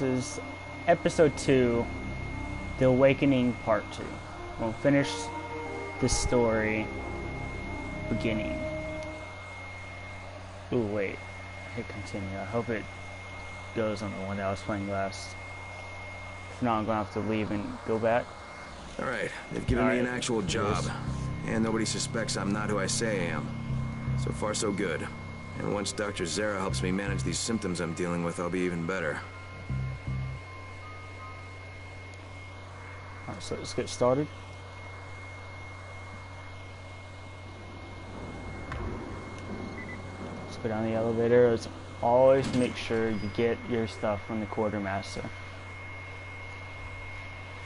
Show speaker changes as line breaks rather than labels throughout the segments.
this is episode 2, The Awakening Part 2. We'll finish this story beginning. Ooh, wait. Hit continue. I hope it goes on the one that I was playing last. If not, I'm gonna have to leave and go back.
Alright, they've given me an actual job. And nobody suspects I'm not who I say I am. So far, so good. And once Dr. Zara helps me manage these symptoms I'm dealing with, I'll be even better.
Alright, so let's get started. Let's go down the elevator. Let's always make sure you get your stuff from the quartermaster.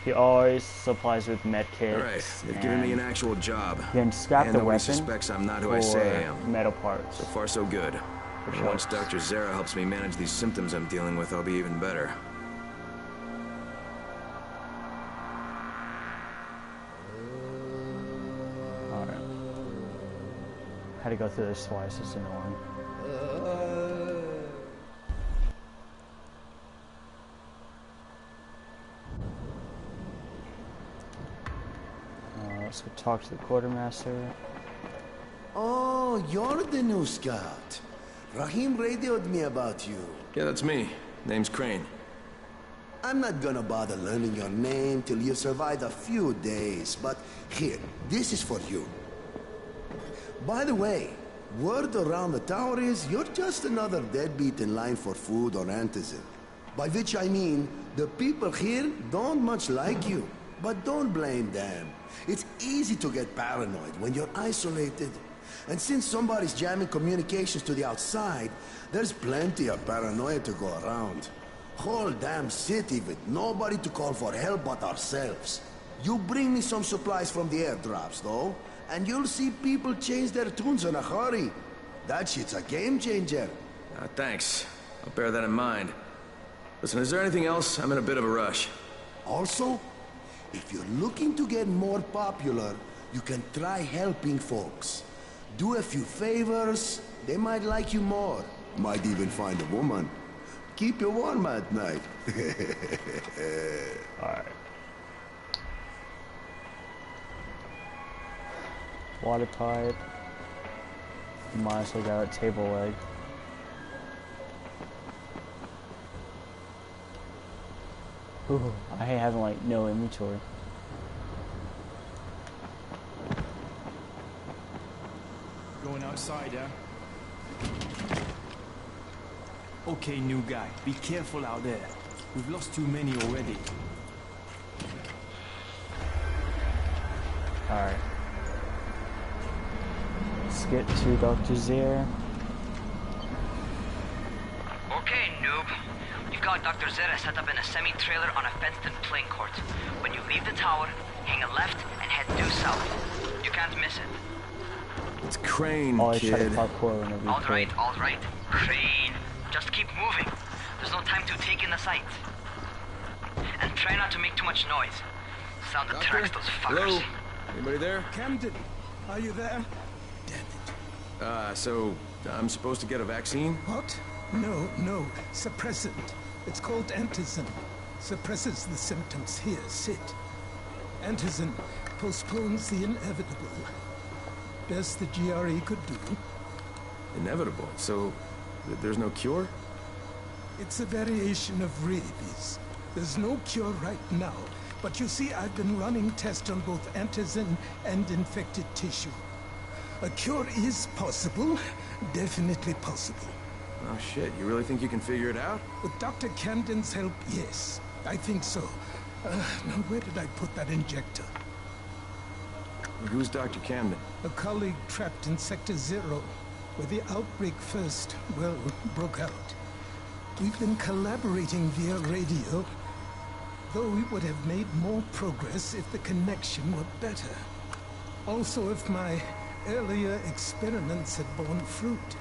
He always supplies with medkits.
Alright, they've given me an actual job.
Then scrap the weapon
suspects I'm not who I say I am.
Metal parts.
So far, so good. And once Dr. Zara helps me manage these symptoms I'm dealing with, I'll be even better.
Alright. Had to go through this twice, it's annoying. Let's go talk to the quartermaster.
Oh, you're the new scout. Rahim radioed me about you.
Yeah, that's me. Name's Crane.
I'm not gonna bother learning your name till you survive a few days, but here, this is for you. By the way, word around the tower is you're just another deadbeat in line for food or antizin. By which I mean, the people here don't much like you. But don't blame them. It's easy to get paranoid when you're isolated. And since somebody's jamming communications to the outside, there's plenty of paranoia to go around. Whole damn city with nobody to call for help but ourselves. You bring me some supplies from the airdrops, though, and you'll see people change their tunes in a hurry. That shit's a game changer.
Thanks. I'll bear that in mind. Listen, is there anything else? I'm in a bit of a rush.
Also, if you're looking to get more popular, you can try helping folks. Do a few favors, they might like you more. Might even find a woman. Keep you warm at night.
Alright. Water pipe. Might as well got a table leg. Ooh, I hate having like no inventory.
Going outside, yeah? Okay, new guy, be careful out there. We've lost too many already.
Alright. Let's get to Dr. Zara.
Okay, noob. You've got Dr. Zara set up in a semi-trailer on a fenced-in playing court. When you leave the tower, hang a left and head due south. You can't miss it.
It's Crane,
Always
kid.
try to parkour whenever you can.
Alright. Crane. Just keep moving. There's no time to take in the sight. And try not to make too much noise. Sound attracts those fuckers.
Hello? Anybody there?
Camden, are you there? Damn it.
So I'm supposed to get a vaccine?
What? No. Suppressant. It's called antizin. Suppresses the symptoms. Here, sit. Antizin postpones the inevitable. Best the GRE could do.
Inevitable? So there's no cure?
It's a variation of rabies. There's no cure right now. But you see, I've been running tests on both antizin and infected tissue. A cure is possible. Definitely possible.
Oh shit, you really think you can figure it out?
With Dr. Camden's help, yes. I think so. Now where did I put that injector?
Who's Dr. Camden?
A colleague trapped in Sector 0, where the outbreak first, well, broke out. We've been collaborating via radio, though we would have made more progress if the connection were better. Also, if my earlier experiments had borne fruit.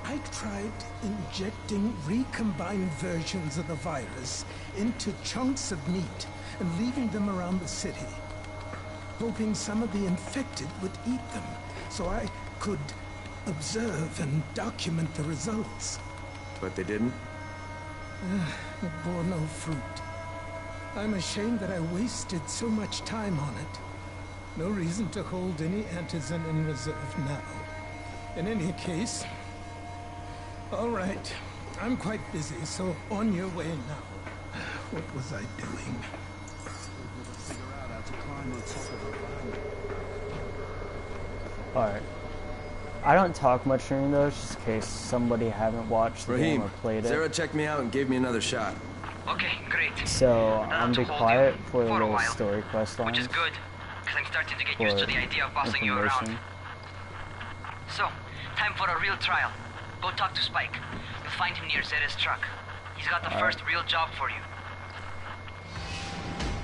I tried injecting recombined versions of the virus into chunks of meat and leaving them around the city, hoping some of the infected would eat them, so I could observe and document the results.
But they didn't?
It bore no fruit. I'm ashamed that I wasted so much time on it. No reason to hold any antizin in reserve now. In any case... All right. I'm quite busy, so on your way now. What was I doing?
Alright. I don't talk much during those, just in case somebody haven't watched the game or played it.
Zara checked me out and gave me another shot.
Okay, great.
So, I'm
to
be
hold
quiet
you
for the
for a
little
while,
story quest lines.
Which is good, because I'm starting to get used to the idea of bossing you around. So, time for a real trial. Go talk to Spike. You'll find him near Zeta's truck. He's got the first real job for you.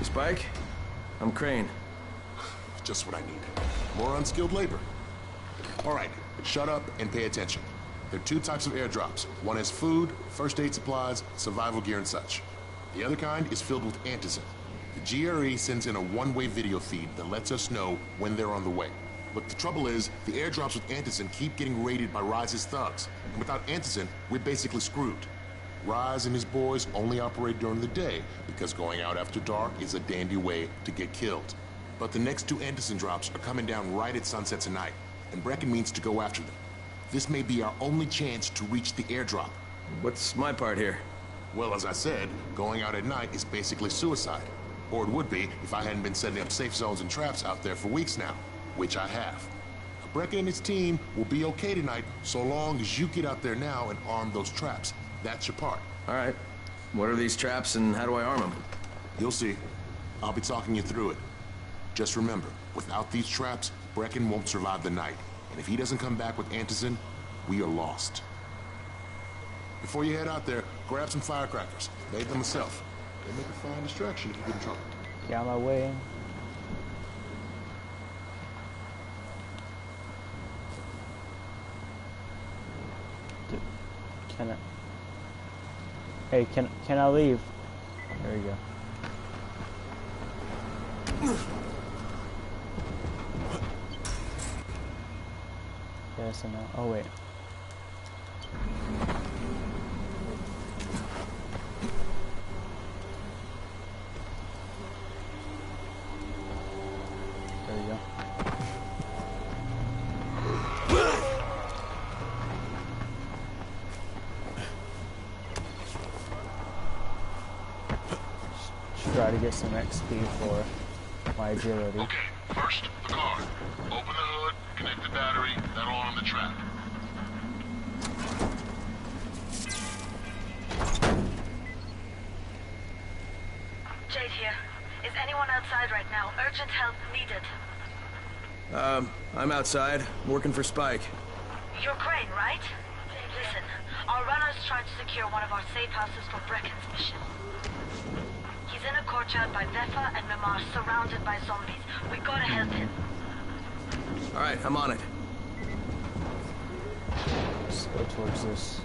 Spike? I'm Crane.
Just what I need. More unskilled labor. All right, shut up and pay attention. There are two types of airdrops. One is food, first aid supplies, survival gear and such. The other kind is filled with antizin. The GRE sends in a one-way video feed that lets us know when they're on the way. Look, the trouble is, the airdrops with antizin keep getting raided by Rise's thugs. And without antizin, we're basically screwed. Rise and his boys only operate during the day because going out after dark is a dandy way to get killed. But the next two antizin drops are coming down right at sunset tonight, and Brecken means to go after them. This may be our only chance to reach the airdrop.
What's my part here?
Well, as I said, going out at night is basically suicide. Or it would be if I hadn't been setting up safe zones and traps out there for weeks now, which I have. Brecken and his team will be okay tonight so long as you get out there now and arm those traps. That's your part.
All right. What are these traps and how do I arm them?
You'll see. I'll be talking you through it. Just remember, without these traps, Brecken won't survive the night. And if he doesn't come back with antizin, we are lost. Before you head out there, grab some firecrackers. Made them myself. They make a fine distraction if you get in trouble.
Get out of my way. Dude, can I... Hey, can I leave? There we go. Yes and no. Oh wait. There we go. Try to get some XP for my agility.
Okay, first, the car. Open the hood, connect the battery, that'll arm the trap.
Jade here. Is anyone outside right now? Urgent help needed.
I'm outside, working for Spike.
You're Crane, right? Listen, our runner's trying to secure one of our safe houses for Brecken's mission. He's in a courtyard by Vefa and Mimar, surrounded by zombies. We gotta help him.
All right, I'm on it.
Let's go towards this.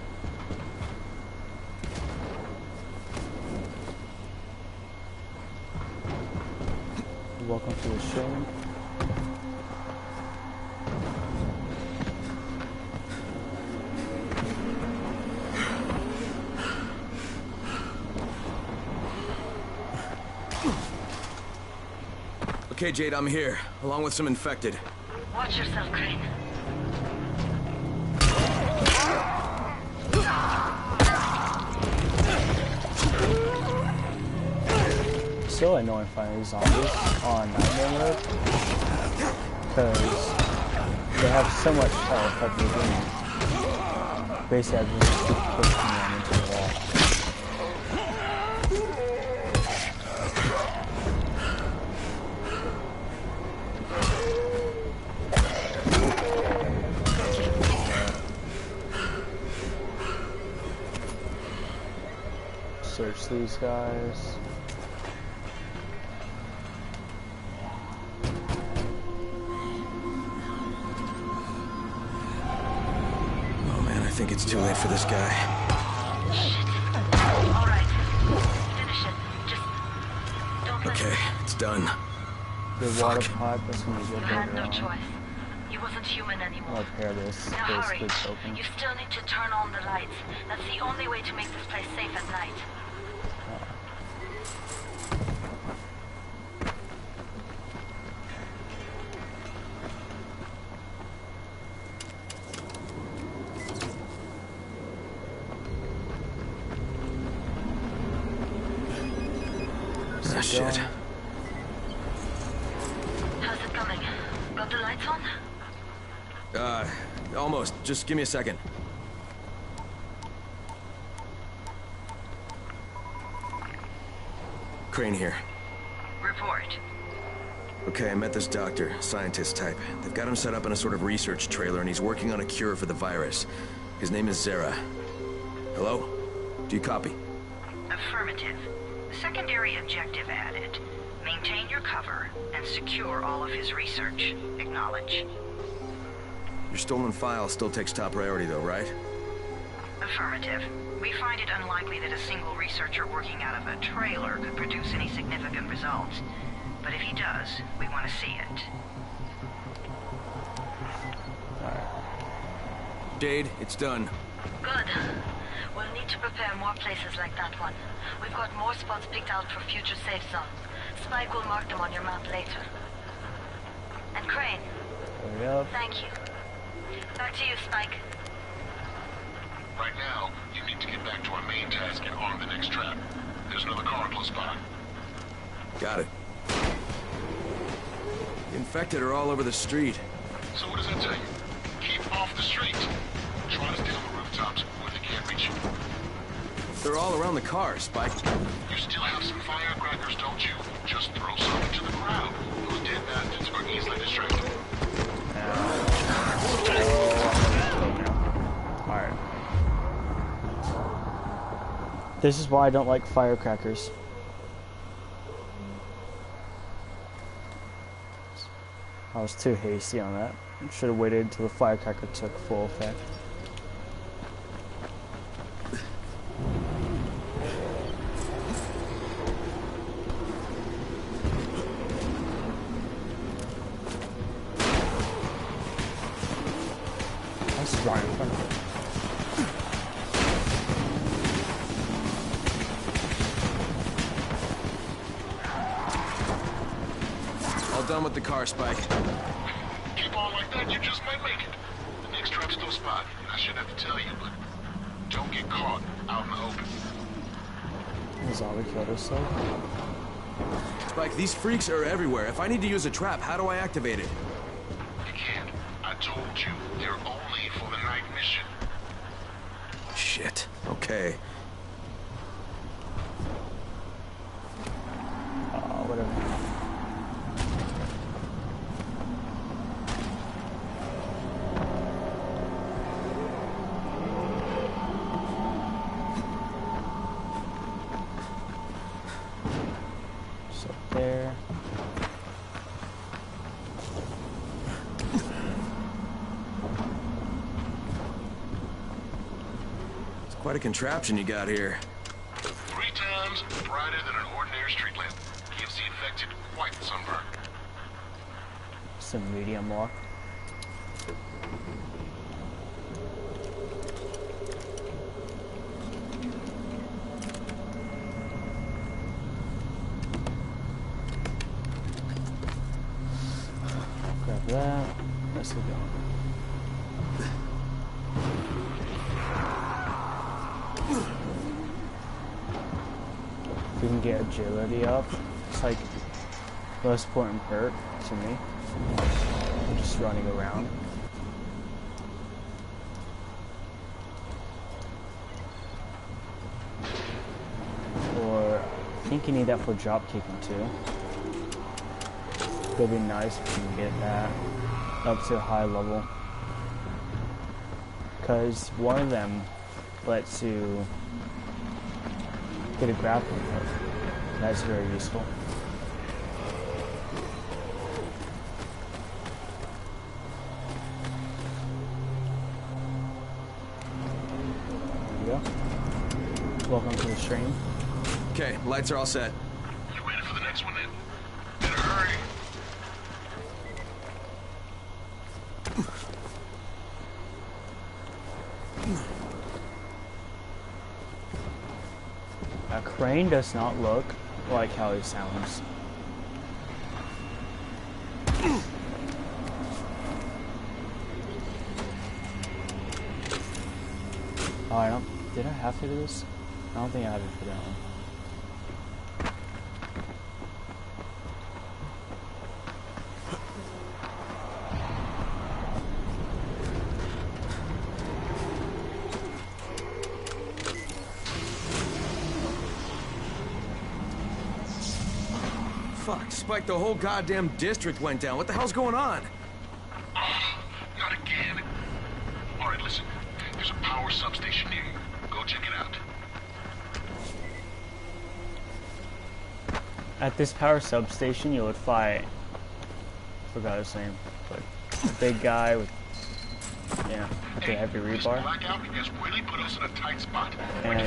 Welcome to the show.
Okay, Jade, I'm here, along with some infected.
Watch yourself, Crane.
So annoying finding these zombies on Nightmare mode because they have so much health at the beginning. Basically, I just keep pushing them into the wall. Search these guys.
Oh man, I think it's too late for this guy.
All right. Finish it. Just don't let
Okay, it's done.
The water pipe is going to
You
get
had
bigger
no
on.
choice. He wasn't human anymore.
I'll repair this.
Now hurry.
Basically broken.
You still need to turn on the lights. That's the only way to make this place safe at night.
Ah, shit.
How's it coming? Got the lights on?
Almost. Just give me a second. Crane here.
Report.
Okay, I met this doctor, scientist type. They've got him set up in a sort of research trailer, and he's working on a cure for the virus. His name is Zera. Hello? Do you copy?
Affirmative. Secondary objective added. Maintain your cover and secure all of his research. Acknowledge.
Your stolen file still takes top priority though, right?
Affirmative. We find it unlikely that a single researcher working out of a trailer could produce any significant results. But if he does, we want to see it.
Jade, it's done.
Good. We'll need to prepare more places like that one. We've got more spots picked out for future safe zone. Spike will mark them on your map later. And Crane.
Hurry up.
Thank you. Back to you, Spike.
Right now, you need to get back to our main task and arm the next trap. There's another car close by.
Got it. The infected are all over the street.
So what does that tell you? Keep off the street. Try to stay on the rooftops where they can't reach you.
They're all around the car, Spike.
You still have some firecrackers, don't you? Just throw some into the crowd. Those dead bastards are easily distracted.
Alright. This is why I don't like firecrackers. I was too hasty on that. Should have waited until the firecracker took full effect. That's right in front of it.
All done with the car, Spike.
Keep on like that, you just might make it. The next trap's no spot. I shouldn't have to tell you, but don't get caught out in the open.
The zombie killed herself.
Spike, these freaks are everywhere. If I need to use a trap, how do I activate it?
You can't. I told you, they're only for the night mission.
Shit. Okay.
Whatever. So there.
It's quite a contraption you got here.
3 times brighter than an ordinary street lamp. Gives the infected quite the sunburn.
Some medium lock. Grab that. Let's go. If we can get agility up, it's like the most important perk to me. I'm just running around. Or I think you need that for drop kicking too. It'll be nice if you can get that up to a high level. Because one of them lets you get a grappling hook. That's very useful. There you go. Welcome to the stream.
Okay, lights are all set.
You ready for the next one then? Better hurry.
Crane does not look like how he sounds. Oh, I don't... Did I have to do this? I don't think I had to do that one.
Fuck, Spike, the whole goddamn district went down. What the hell's going on?
Not again. Alright, listen. There's a power substation near you. Go check it out.
At this power substation, you would fight... forgot his name, but a big guy with... yeah, with the heavy rebar.
Blackout has really put us in a tight spot.
And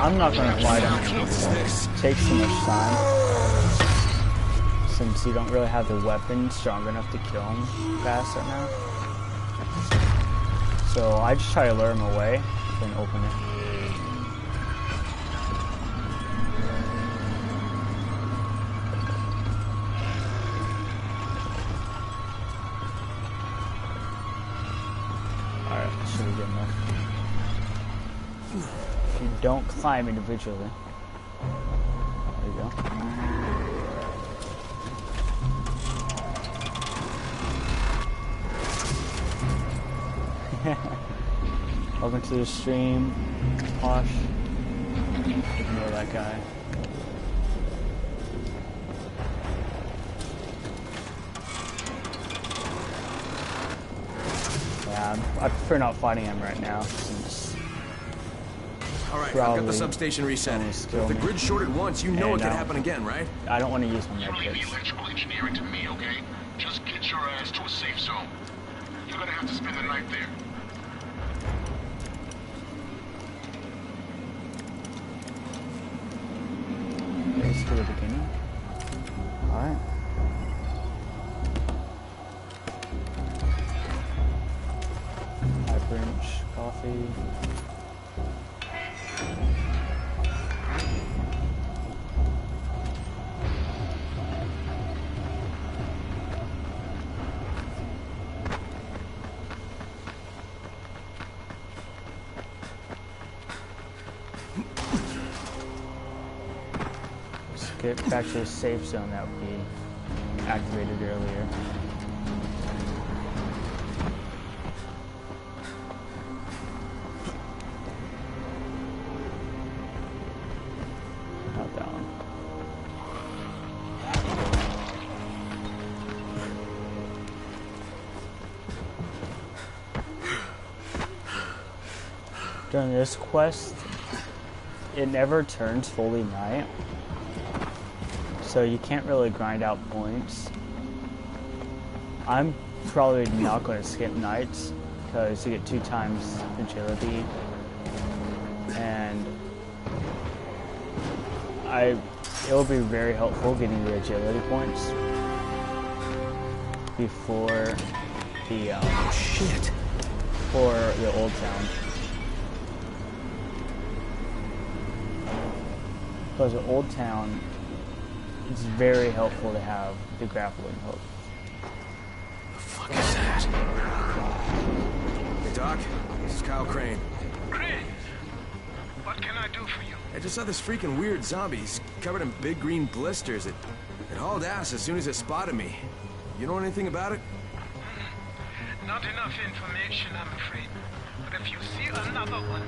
I'm not gonna fight him. It takes too much time. Since you don't really have the weapon strong enough to kill him fast right now. So I just try to lure him away, then open it. Alright, should be good enough. If you don't climb individually. There you go. Welcome to the stream, Posh. Ignore that guy. Yeah, I prefer not fighting him right now, since...
Alright, I've got the substation reset. If the grid shorted once, you know it can happen again, right?
I don't want to use my
You leave the
medkits.
electrical engineering to me, okay? Just get your ass to a safe zone. You're gonna have to spend the night there.
Let's do the beginning. Alright. Hyper-inch coffee. Get back to the safe zone that we activated earlier. Not that one. During this quest, it never turns fully night. So you can't really grind out points. I'm probably not going to skip nights because you get 2 times agility, and it'll be very helpful getting the agility points before the for the old town. Because the old town, it's very helpful to have the grappling hook.
The fuck is that? Hey, Doc. This is Kyle Crane.
Crane! What can I do for you?
I just saw this freaking weird zombie. He's covered in big green blisters. It hauled ass as soon as it spotted me. You know anything about it?
Not enough information, I'm afraid. But if you see another one,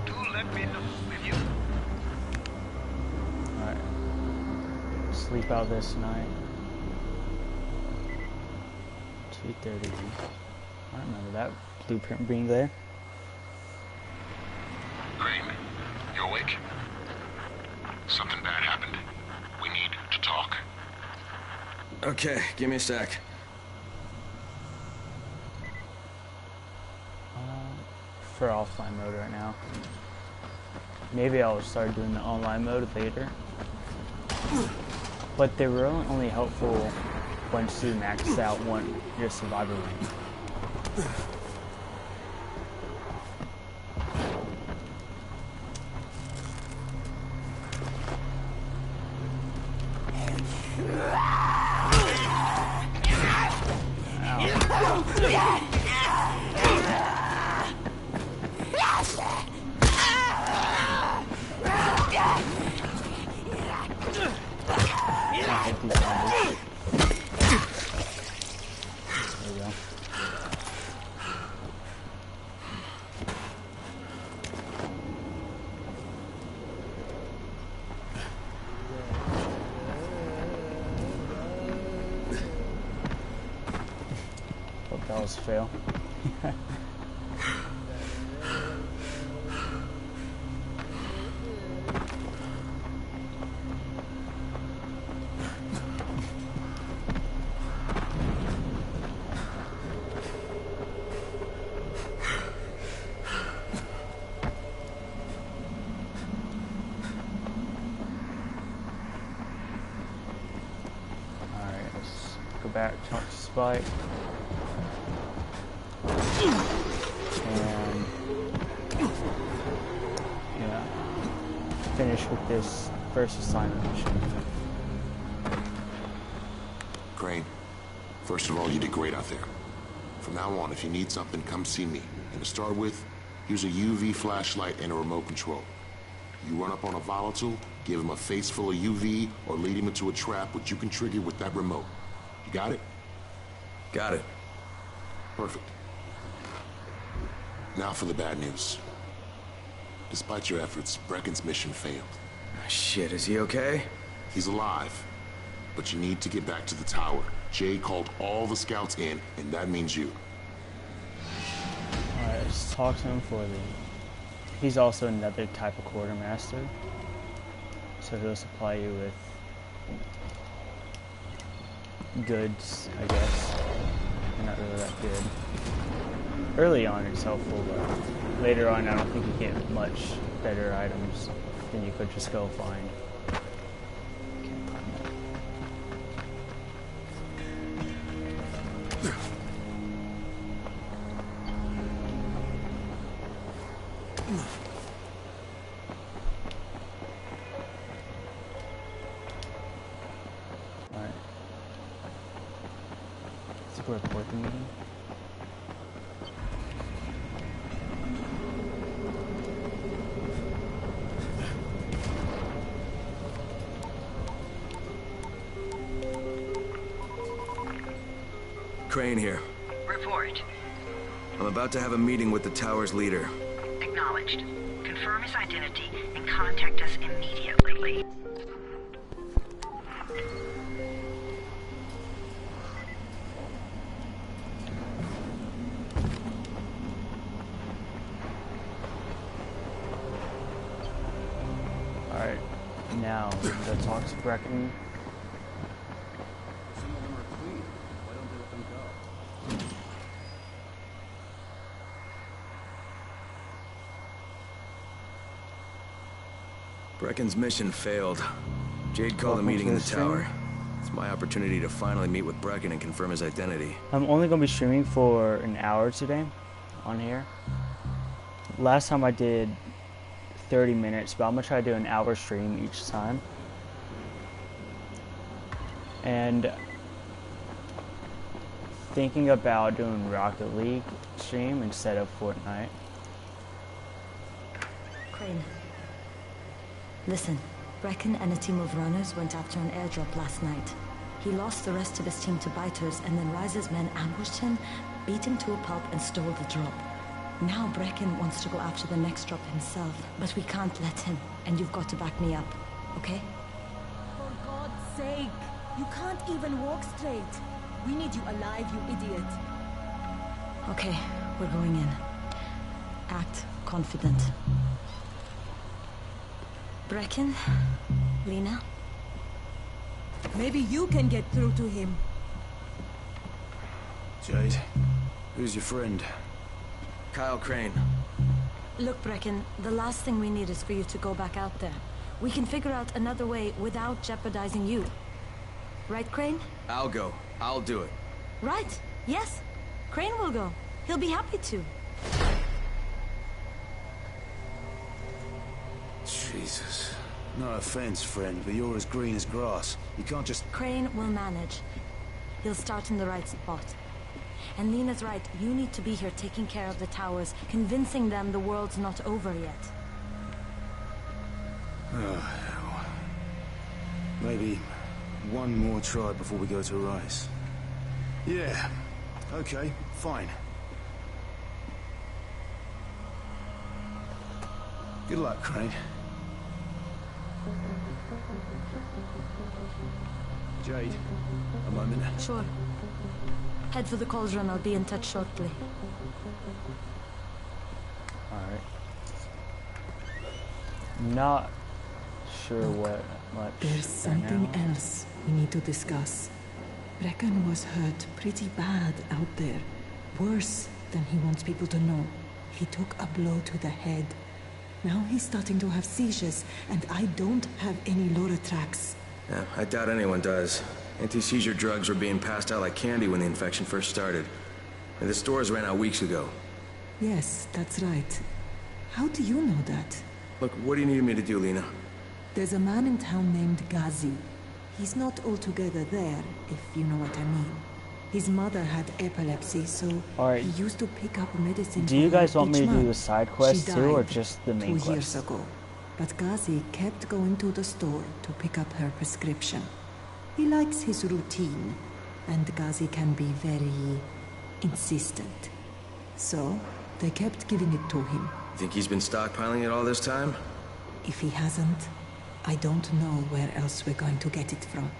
do let me know, will you?
Alright. Sleep out this night. 2:30. I remember that blueprint being there.
Crane, you awake? Something bad happened. We need to talk.
Okay, give me a sec.
For offline mode right now. Maybe I'll start doing the online mode later. But they were only helpful once you max out your survivor rank. was a fail. Back, talk to Spike, and yeah, finish with this first assignment mission.
Crane, first of all, you did great out there. From now on, if you need something, come see me. And to start with, here's a UV flashlight and a remote control. You run up on a volatile, give him a face full of UV, or lead him into a trap which you can trigger with that remote. You got it?
Got it.
Perfect. Now for the bad news. Despite your efforts, Brecken's mission failed.
Shit, is he okay?
He's alive. But you need to get back to the tower. Jay called all the scouts in, and that means you.
Alright, let's talk to him for the... He's also another type of quartermaster. So he'll supply you with goods, I guess. They're not really that good. Early on it's helpful, but later on I don't think you get much better items than you could just go find. Can't find that. Alright. Let's go report the meeting.
Crane here.
Report.
I'm about to have a meeting with the tower's leader.
Acknowledged. Confirm his identity and contact us immediately.
Alright, now let's talk to Brecken.
Brecken's mission failed. Jade called a meeting in the tower. It's my opportunity to finally meet with Brecken and confirm his identity.
I'm only going to be streaming for an hour today on here. Last time I did 30 minutes, but I'm going to try to do an hour stream each time. And thinking about doing Rocket League stream instead of Fortnite.
Crane. Listen, Brecken and a team of runners went after an airdrop last night. He lost the rest of his team to biters, and then Rise's men ambushed him, beat him to a pulp, and stole the drop. Now Brecken wants to go after the next drop himself, but we can't let him, and you've got to back me up, okay?
For God's sake! You can't even walk straight. We need you alive, you idiot.
Okay, we're going in. Act confident. Brecken? Lena?
Maybe you can get through to him.
Jade, who's your friend?
Kyle Crane.
Look, Brecken, the last thing we need is for you to go back out there. We can figure out another way without jeopardizing you. Right, Crane?
I'll go. I'll do it.
Right. Yes. Crane will go. He'll be happy to.
Jesus. No offense, friend, but you're as green as grass. You can't just...
Crane will manage. He'll start in the right spot. And Lena's right. You need to be here taking care of the towers, convincing them the world's not over yet.
Oh, hell. Maybe one more try before we go to Rice. Yeah. Okay, fine. Good luck, Crane. Jade, a moment.
Sure. Head for the cauldron. I'll be in touch shortly.
Alright. Not sure what much.
There's something else we need to discuss. Brecken was hurt pretty bad out there. Worse than he wants people to know. He took a blow to the head. Now he's starting to have seizures, and I don't have any Loratrax.
Yeah, I doubt anyone does. Anti-seizure drugs were being passed out like candy when the infection first started. And the stores ran out weeks ago.
Yes, that's right. How do you know that?
Look, what do you need me to do, Lena?
There's a man in town named Ghazi. He's not altogether there, if you know what I mean. His mother had epilepsy, so he used to pick up medicine.
Do you guys want me to do
month.
the side quest too, or just the main
2 years
quest?
ago. But Ghazi kept going to the store to pick up her prescription. He likes his routine, and Ghazi can be very insistent. So, they kept giving it to him.
Think he's been stockpiling it all this time?
If he hasn't, I don't know where else we're going to get it from.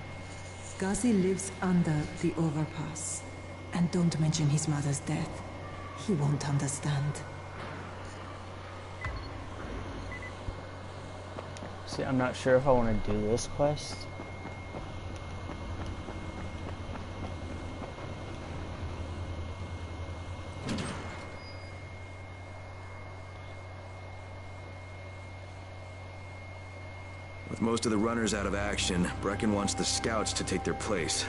Ghazi lives under the overpass. And don't mention his mother's death. He won't understand.
See, I'm not sure if I want to do this quest.
With most of the runners out of action, Brecken wants the scouts to take their place.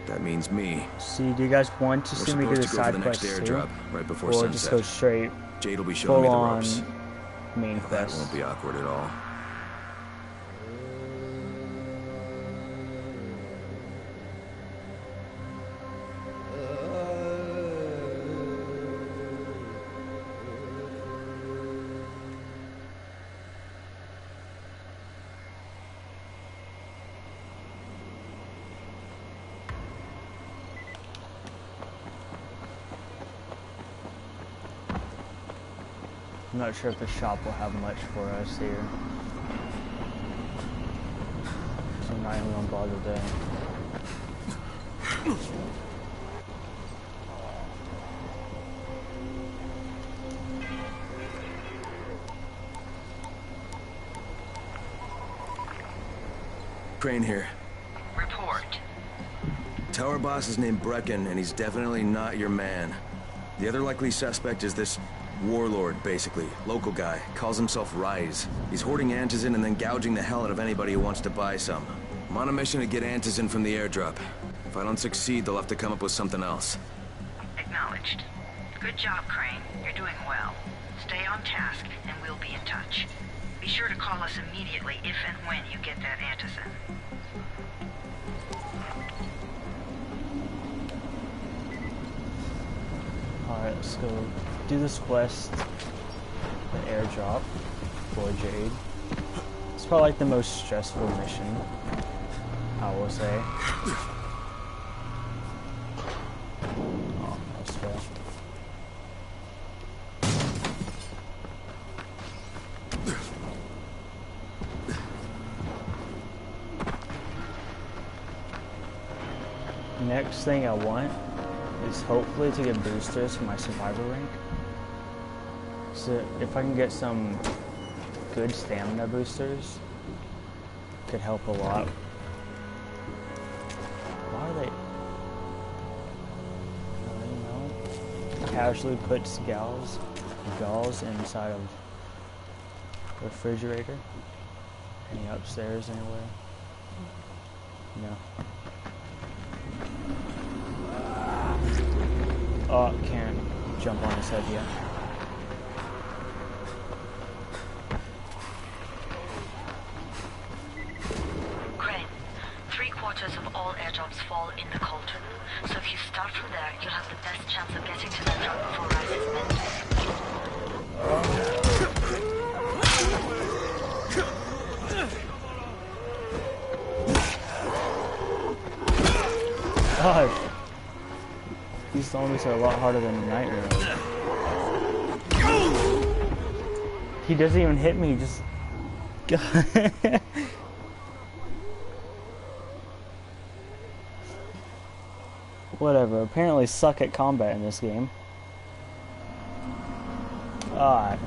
That means me.
See, do you guys want to see me do the side quest too?
Airdrop right before
or
sunset.
just go straight
Jade will be showing me the ropes.
Main
That
quest?
won't be awkward at all.
I'm not sure if the shop will have much for us here. So I'm not even gonna bother there.
Crane here.
Report.
Tower boss is named Brecken, and he's definitely not your man. The other likely suspect is this warlord, basically. Local guy. Calls himself Rise. He's hoarding antizin and then gouging the hell out of anybody who wants to buy some. I'm on a mission to get antizin from the airdrop. If I don't succeed, they'll have to come up with something else.
Acknowledged. Good job, Crane. You're doing well. Stay on task, and we'll be in touch. Be sure to call us immediately if and when you get that antizin.
Alright, let's go do this quest. The airdrop for Jade. It's probably like the most stressful mission, I will say. Oh, that's fair. Next thing I want is hopefully to get boosters for my survival rank. So if I can get some good stamina boosters, could help a lot. Why are they? I don't know. Casually puts gauze inside of the refrigerator. Any upstairs anywhere? No. Oh, can't jump on his head yet.
Crane, 3/4 of all airdrops fall in the cauldron. So if you start from there, you'll have the best chance of getting to that drop before Rice is mended.
Gosh. These zombies are a lot harder than Nightmare. He doesn't even hit me, just... Whatever. Apparently suck at combat in this game. Ah.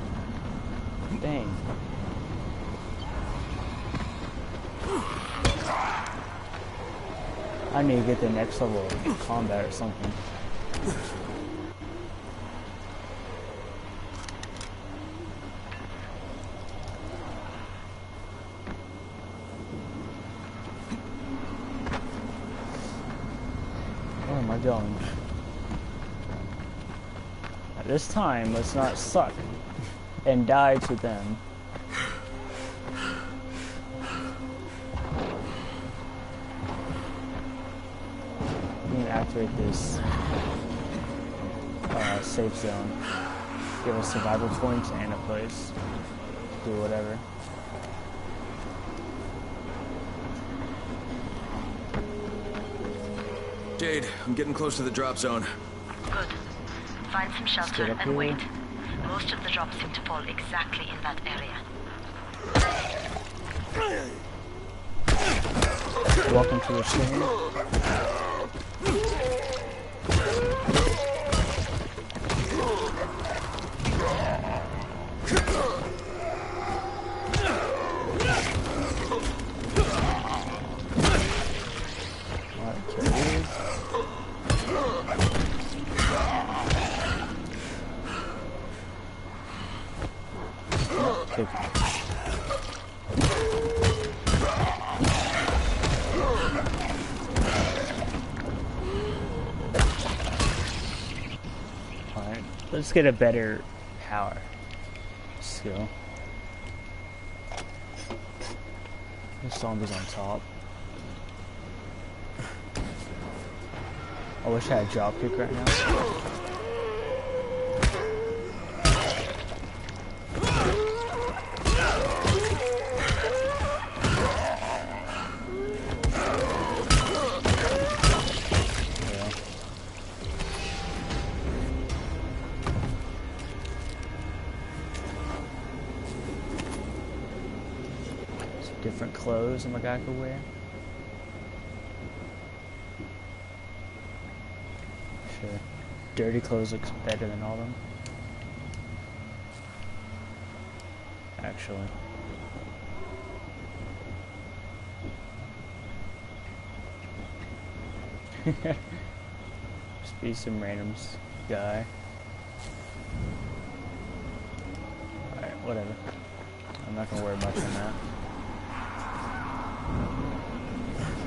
Dang. I need to get the next level of combat or something. Where am I going? At this time, let's not suck and die to them. Activate this safe zone. Give us survival points and a place to do whatever.
Jade, I'm getting close to the drop zone.
Good. Find some shelter and wait. Most of the drops seem to fall exactly in that area.
Welcome to the stream. Let's get a better power skill. This zombie's on top. I wish I had drop kick right now. Different clothes that my guy could wear. Sure. Dirty clothes looks better than all of them. Actually. Just be some randoms guy. Alright, whatever. I'm not gonna worry much on that.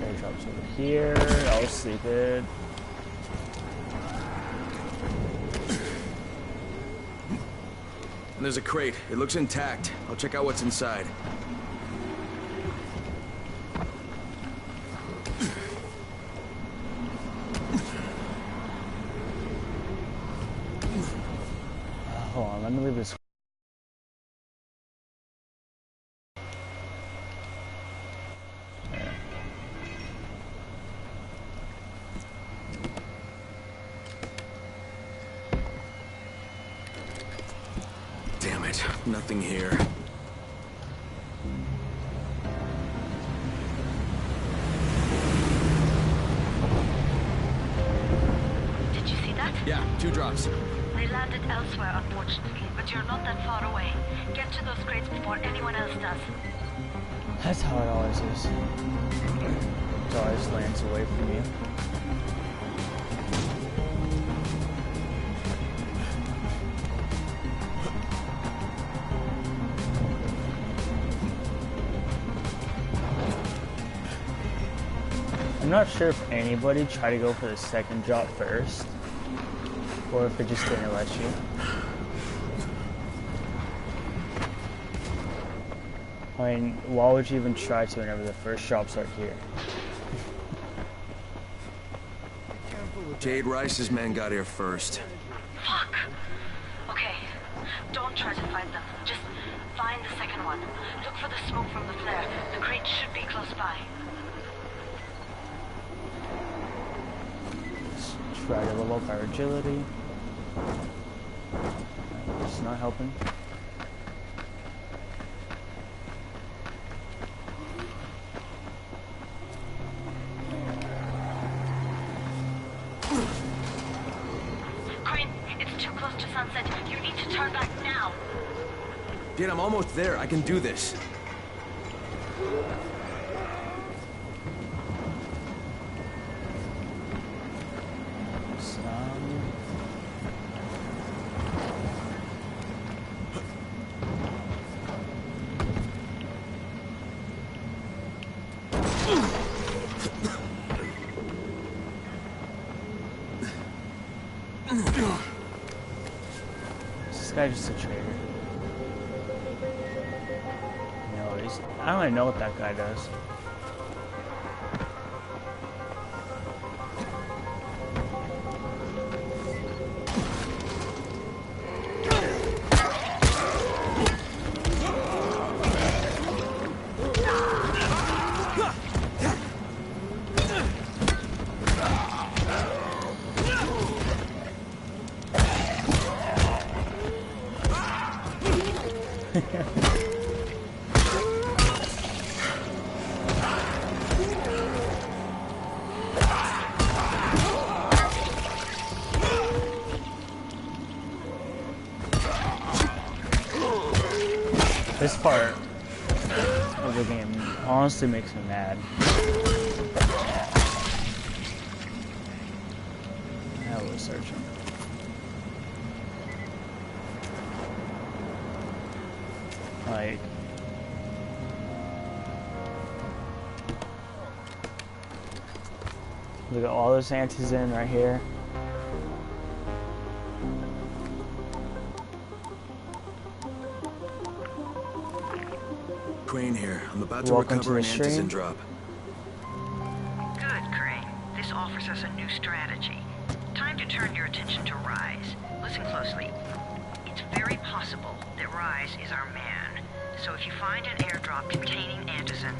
Airdrop's over here. I'll sleep it.
And there's a crate. It looks intact. I'll check out what's inside.
Hold on, let me leave this.
Damn it, nothing here.
Did you see that?
Yeah, 2 drops.
They landed elsewhere, unfortunately, but you're not that far away. Get to those crates before anyone else does.
That's how it always is. It always lands away from you. I'm not sure if anybody tried to go for the second drop first, or if it just didn't let you. I mean, why would you even try to whenever the first drops are here?
Jade Rice's men got here first.
Fuck. Okay. Don't try to fight them. Just find the second one. Look for the smoke from the flare. The crate should be close by.
Let's try to level up our agility. It's not helping.
Turn back now.
Dude, I'm almost there. I can do this.
This guy's just a traitor. No, I don't even know what that guy does. This part of the game honestly makes me mad. I will search him. Like, look at all this antizin right here.
Crane here. I'm about to recover an antizin drop.
Good, Crane. This offers us a new strategy. Time to turn your attention to Rise. Listen closely. It's very possible that Rise is our man. So if you find an airdrop containing antizin,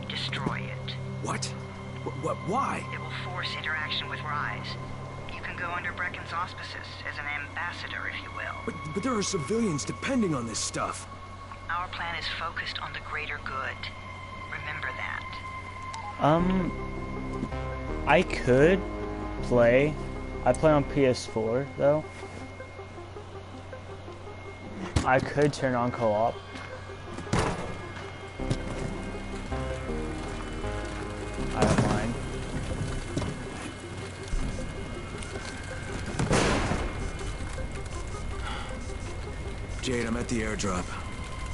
destroy it.
What? Why?
It will force interaction with Rise. You can go under Brecken's auspices as an ambassador, if you will.
But there are civilians depending on this stuff.
Our plan is focused on the greater good. Remember that.
I could play. I play on PS4 though. I could turn on co-op. I don't mind.
Jade, I'm at the airdrop.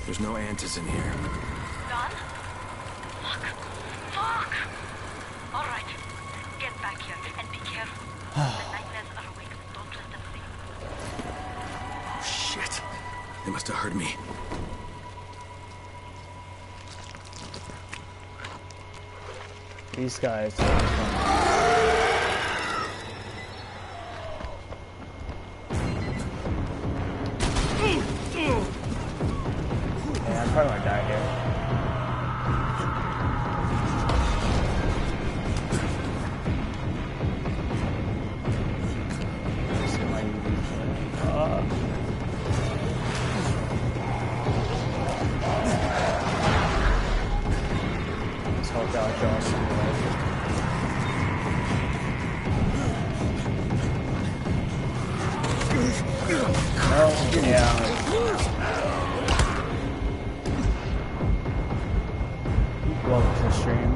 There's no antizin here.
Done? Fuck! Alright. Get back here and be careful. The nightmares are awake. Don't let them see you.
Oh, shit. They must have heard me.
These guys. Yeah, I'm probably gonna die here. Let's hope that draws some away. No, yeah. Welcome to the stream.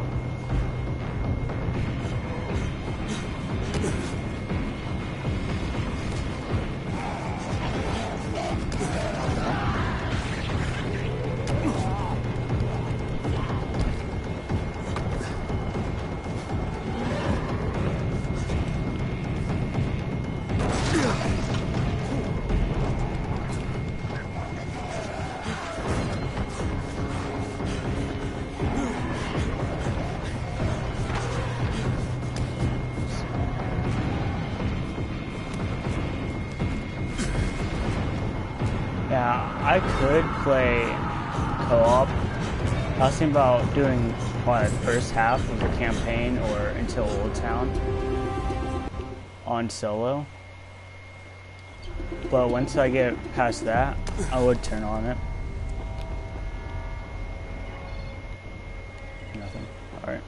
Yeah, I could play co-op. I was thinking about doing what, first half of the campaign or until Old Town on solo. But once I get past that, I would turn on it. Nothing. Alright.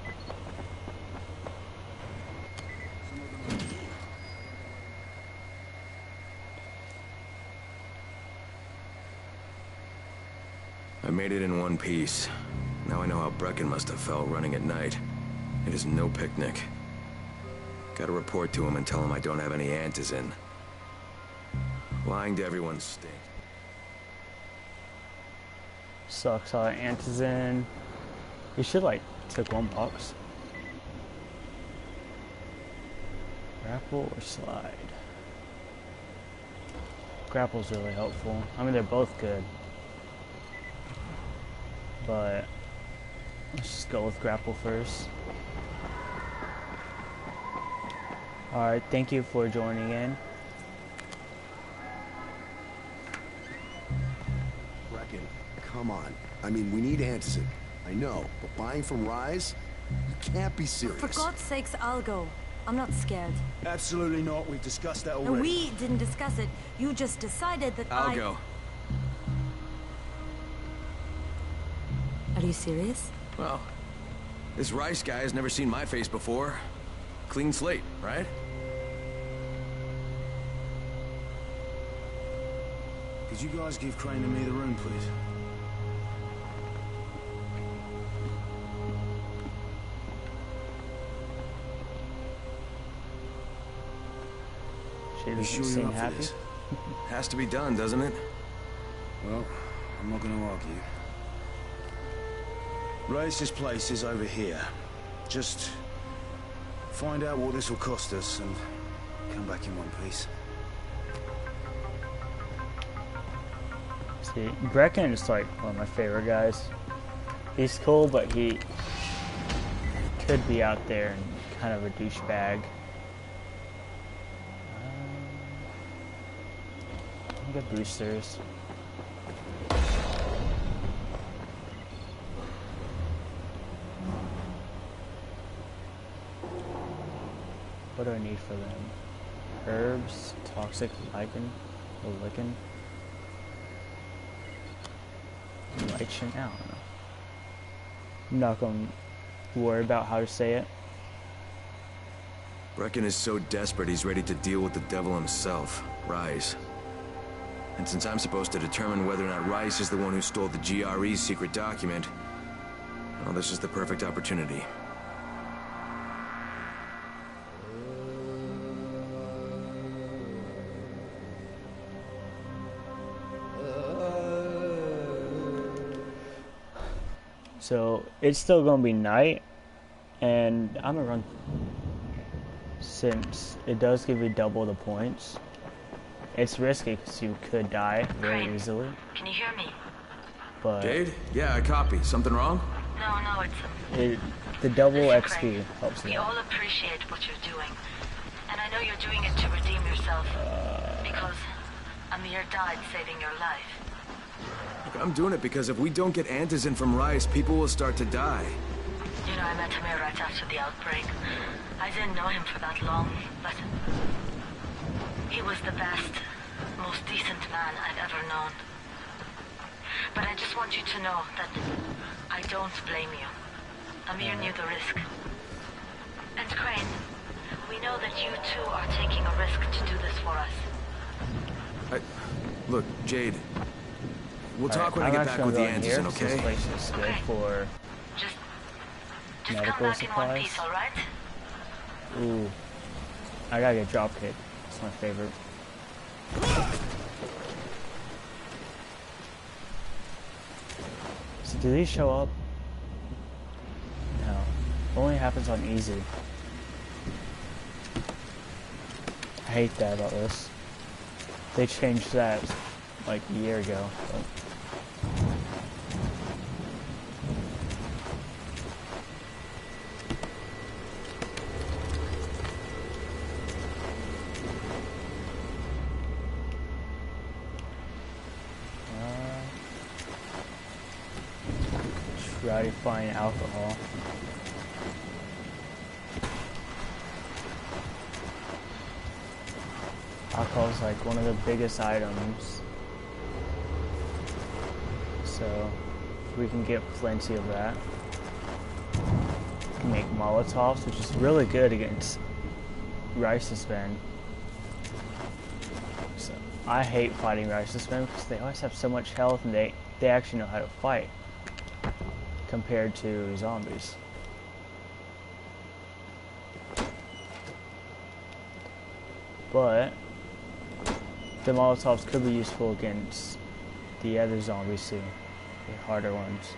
made it in one piece. Now I know how Brecken must have felt running at night. It is no picnic. Gotta report to him and tell him I don't have any antizin. Lying to everyone stinks.
Sucks. Antizin. You should like take $1. Grapple or slide? Grapple's really helpful. I mean, they're both good. But let's just go with grapple first. Alright, thank you for joining in.
Brecken, come on. I mean, we need antizin. I know, but buying from Rise? You can't be serious.
For God's sakes, I'll go. I'm not scared.
Absolutely not. We've discussed that already.
No, we didn't discuss it. You just decided that
I'll go.
Are you serious?
Well, this Rice guy has never seen my face before. Clean slate, right?
Could you guys give Crane and me the room, please?
She doesn't
sure
seem
you're up for
happy.
this?
Has to be done, doesn't it?
Well, I'm not going to argue. Race's place is over here. Just find out what this will cost us and come back in one piece.
See, Brecken is like one of my favorite guys. He's cool, but he could be out there and kind of a douchebag. I got boosters. What do I need for them? Herbs, toxic lichen, or lichen. Lichen, I don't know. I'm not gonna worry about how to say it.
Brecken is so desperate he's ready to deal with the devil himself, Rise. And since I'm supposed to determine whether or not Rice is the one who stole the GRE's secret document, well, this is the perfect opportunity.
So it's still gonna be night, and I'm gonna run, since it does give you double the points. It's risky because you could die very easily.
Can you hear me?
But
Jade? Yeah, I copy. Something wrong?
No, it's...
the double
Listen,
XP
Crane,
helps a
we
lot.
all appreciate what you're doing. And I know you're doing it to redeem yourself. Because Amir died saving your life.
Look, I'm doing it because if we don't get antizin from Rice, people will start to die.
You know, I met Amir right after the outbreak. I didn't know him for that long, but... he was the best, most decent man I've ever known. But I just want you to know that I don't blame you. Amir knew the risk. And Crane, we know that you too are taking a risk to do this for us.
Look, Jade, we'll talk when I
I'm
get back with the
actually going
antizin,
here, 'cause
okay?
This place is good for
Just come
medical
back in one
supplies.
piece, alright?
Ooh, I gotta get dropkick. It's my favorite. So do these show up? No. Only happens on easy. I hate that about this. They changed that like a year ago. But. Try to find alcohol. Alcohol is like one of the biggest items. So if we can get plenty of that. We can make Molotovs, which is really good against Rice-Suspend. So I hate fighting Rice-Suspend because they always have so much health and they actually know how to fight. compared to zombies. But the Molotovs could be useful against the other zombies too, the harder ones.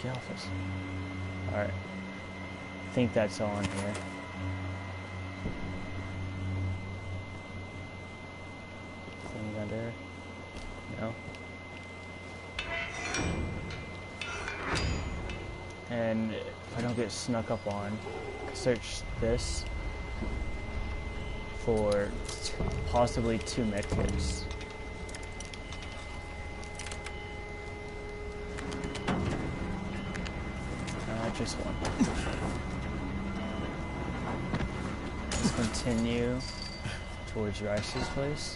Get off us. Alright. I think that's all in here. Anything under? No. And if I don't get snuck up on, I can search this for possibly 2 medkits. Just one. Let's continue towards Rice's place.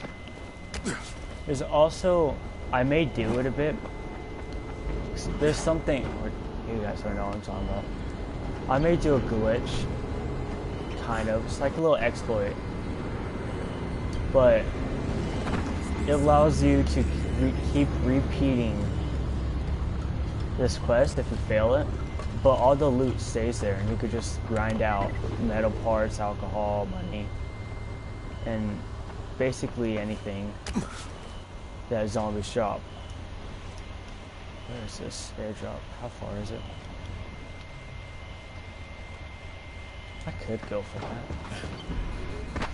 There's also, I may do it a bit. There's something, you guys don't know what I'm talking about. I may do a glitch, kind of. It's like a little exploit. But it allows you to keep repeating this quest if you fail it. But all the loot stays there, and you could just grind out metal parts, alcohol, money, and basically anything that zombies drop. Where is this airdrop? How far is it? I could go for that.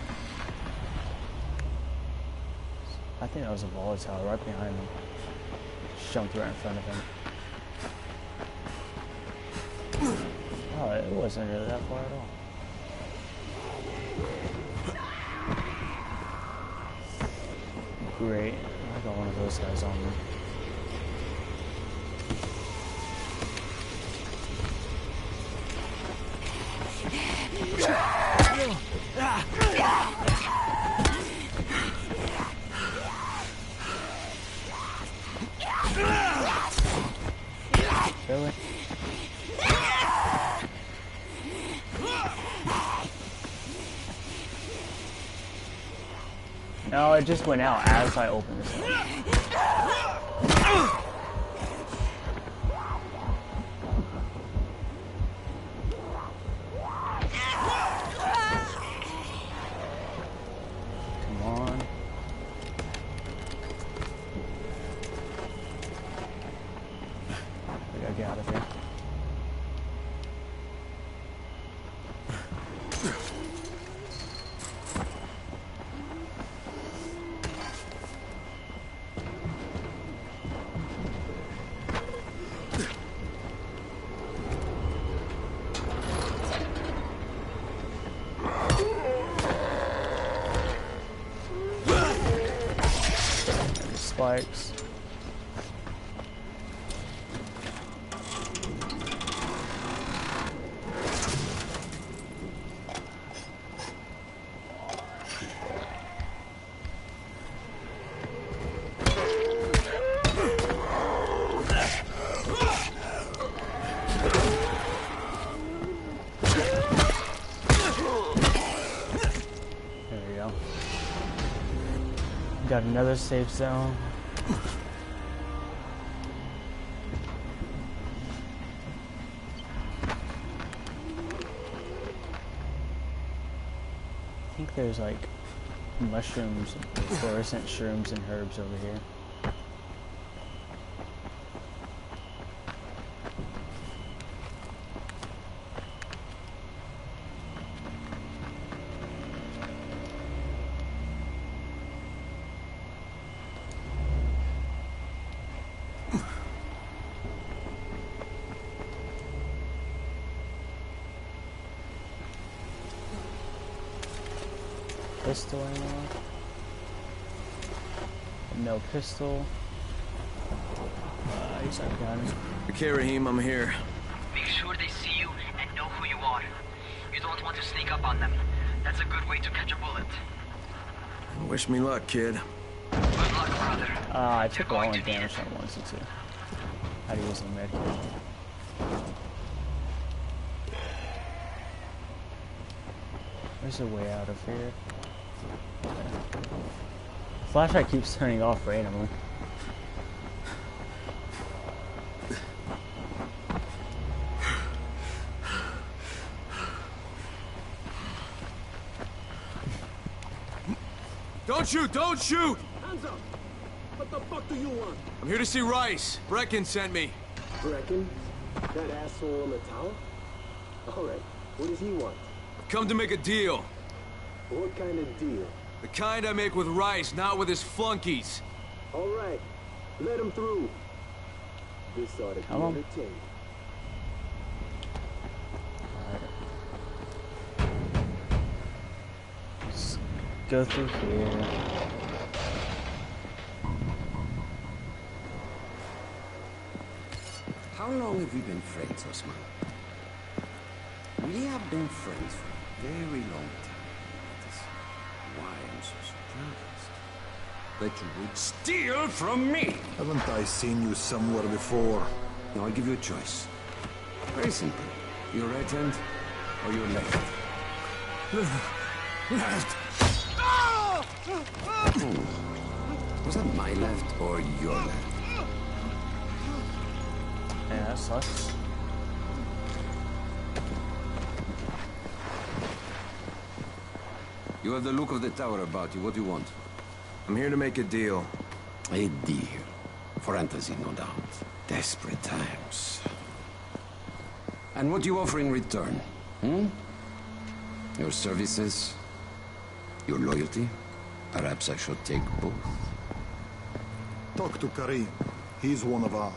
I think that was a volatile right behind me. Jumped right in front of him. Oh, it wasn't really that far at all. Great. I got one of those guys on me. Really? No, it just went out as I opened this one. Come on. We gotta get out of here. Spikes. There we go. Got another safe zone. I think there's like mushrooms, fluorescent shrooms and herbs over here. Pistol anymore? No pistol. He's our gun.
Okay, Raheem, I'm here.
Make sure they see you and know who you are. You don't want to sneak up on them. That's a good way to catch a bullet.
Wish me luck, kid.
Good luck, brother.
I took all the damage I wanted to. How to use a medkit. There's a way out of here. Flashlight keeps turning off randomly.
Don't shoot! Don't shoot!
Hands up! What the fuck do you want?
I'm here to see Rice. Brecken sent me.
Brecken? That asshole in the tower? Alright, what does he want?
I've come to make a deal.
What kind of deal?
The kind I make with Rice, not with his flunkies.
Alright, let him through. This ought to be entertaining.
Let's go through here.
How long have we been friends, Osman? We have been friends for a very long time. That is why I'm so surprised that you would steal from me.
Haven't I seen you somewhere before?
Now I'll give you a choice. Very simple. Your right hand or your left? Left. Was that my left or your left?
Yeah, that sucks.
You have the look of the tower about you. What do you want?
I'm here to make a deal.
A deal. For fantasy, no doubt. Desperate times. And what do you offer in return? Hmm? Your services? Your loyalty? Perhaps I should take both.
Talk to Karim. He's one of ours.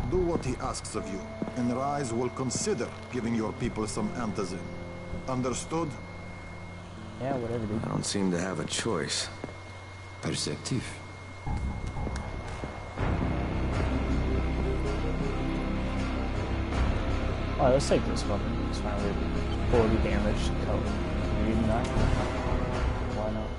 Do what he asks of you, and Rise will consider giving your people some antizin. Understood?
Yeah, whatever, dude.
I don't seem to have a choice.
Perceptive.
Oh, let's take this weapon. It's finally 40 damage. Can we read that? Why not?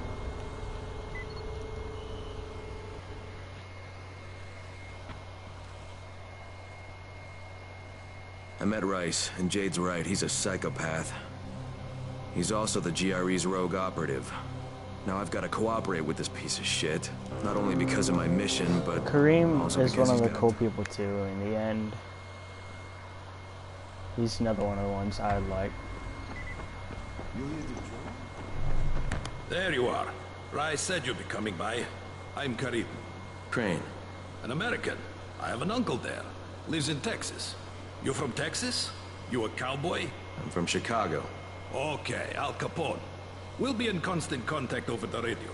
I met Rice, and Jade's right, he's a psychopath. He's also the GRE's rogue operative. Now I've got to cooperate with this piece of shit. Not only because of my mission, but
Karim
also
is
because
one of the
he's got
cool people too, in the end. He's another one of the ones I like.
There you are. Rice said you'd be coming by. I'm Karim.
Crane.
An American. I have an uncle there. Lives in Texas. You from Texas? You a cowboy?
I'm from Chicago.
Okay, Al Capone. We'll be in constant contact over the radio.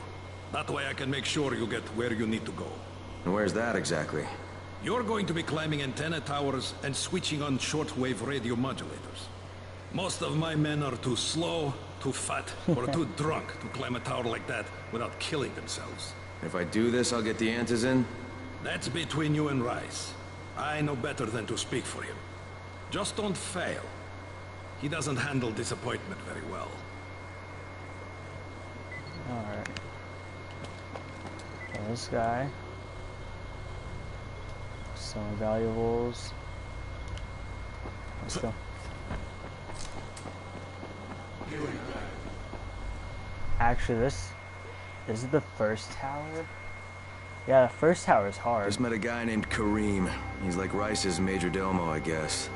That way I can make sure you get where you need to go.
And where's that exactly?
You're going to be climbing antenna towers and switching on shortwave radio modulators. Most of my men are too slow, too fat, or too drunk to climb a tower like that without killing themselves.
If I do this, I'll get the antizin?
That's between you and Rice. I know better than to speak for him. Just don't fail. He doesn't handle disappointment very well.
Alright. So this guy. Some valuables. Let's go. Actually, this is the first tower. Yeah, the first tower is hard.
Just met a guy named Karim. He's like Rice's major domo, I guess.